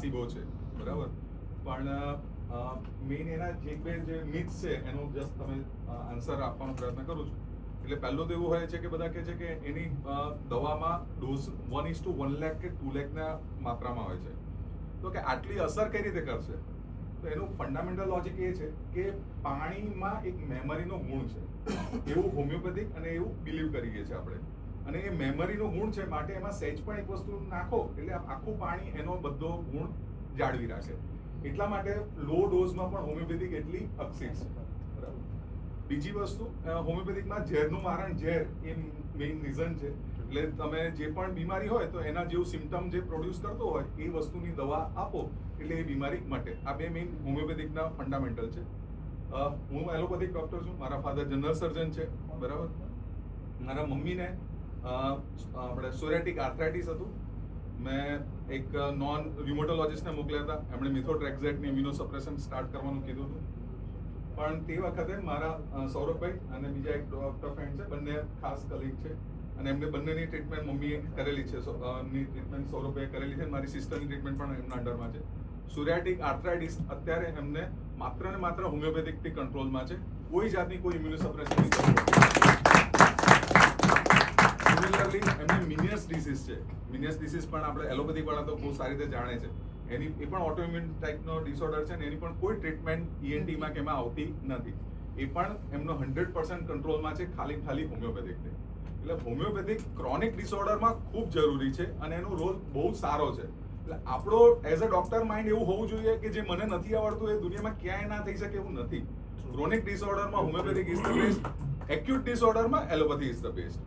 પ્લાસિબો છે, બરાબર. પણ મેઇન એના જે બે જે મિથ્સ છે એનો જસ્ટ તમે આન્સર આપવાનો પ્રયત્ન કરું છું. એટલે પહેલું તો એવું હોય છે કે બધા કહે છે કે એની દવામાં ડોઝ 1:1 લાખ કે 2 લાખના માત્રામાં હોય છે. તો કે આટલી અસર કઈ રીતે કરશે? તો એનું ફંડામેન્ટલ લોજિક એ છે કે પાણીમાં એક મેમરીનો ગુણ છે, એવું હોમિયોપેથિક અને એવું બિલીવ કરીએ છીએ આપણે. અને એ મેમરીનો ગુણ છે માટે એમાં સહેજ પણ એક વસ્તુ નાખો એટલે આખું પાણી એનો બધો ગુણ જાળવી રાખે. એટલા માટે લો ડોઝમાં પણ હોમિયોપેથિક એટલી અક્ષિત છે, બરાબર. બીજી વસ્તુ, હોમિયોપેથિકમાં ઝેરનું મારણ ઝેર એ મેઇન રીઝન છે. એટલે તમે જે પણ બીમારી હોય તો એના જેવું સિમ્ટમ જે પ્રોડ્યુસ કરતો હોય એ વસ્તુની દવા આપો એટલે એ બીમારી મટે. આ બે મેઇન હોમિયોપેથિકના ફંડામેન્ટલ છે. હું એલોપેથિક ડોક્ટર છું, મારા ફાધર જનરલ સર્જન છે, બરાબર. મારા મમ્મીને આપણે સોરિયાટિક આર્થરાઇટિસ હતું. મેં એક નોન ર્યુમેટોલોજિસ્ટને મોકલ્યા હતા, એમણે મિથોટ્રેક્ઝેટની ઇમ્યુનોસપ્રેશન સ્ટાર્ટ કરવાનું કીધું હતું. પણ તે વખતે મારા સૌરભભાઈ અને બીજા એક ડોક્ટર ફ્રેન્ડ છે, બંને ખાસ કલીગ છે, અને એમને બંનેની ટ્રીટમેન્ટ મમ્મીએ કરેલી છે. ની ટ્રીટમેન્ટ સૌરભભાઈએ કરેલી છે, મારી સિસ્ટરની ટ્રીટમેન્ટ પણ એમના અંડરમાં છે. સોરિયાટિક આર્થરાઇટિસ અત્યારે એમને માત્ર ને માત્ર હોમિયોપેથિકથી કંટ્રોલમાં છે, કોઈ જાતની કોઈ ઇમ્યુનોસપ્રેશનની જરૂર નથી. સિમિલરલી એમને મિનિયસ ડિસીઝ છે. મિનિયસ ડિસીઝ પણ આપણે એલોપેથિક વાળા તો બહુ સારી રીતે જાણે છે. એની એ પણ ઓટોઇમ્યુન ટાઈપનો ડિસઓર્ડર છે ને એની પણ કોઈ ટ્રીટમેન્ટ ENTમાં કે એમાં આવતી નથી. એ પણ એમનો 100% કંટ્રોલમાં છે, ખાલી હોમિયોપેથિકથી. એટલે હોમિયોપેથિક ક્રોનિક ડિસઓર્ડરમાં ખૂબ જરૂરી છે અને એનો રોલ બહુ સારો છે. એટલે આપણો એઝ અ ડોક્ટર માઇન્ડ એવું હોવું જોઈએ કે જે મને નથી આવડતું એ દુનિયામાં ક્યાંય ના થઈ શકે એવું નથી. ક્રોનિક ડિસઓર્ડરમાં homeopathic is the best, acute ડિસઓર્ડરમાં એલોપેથી ઇઝ ધ બેસ્ટ.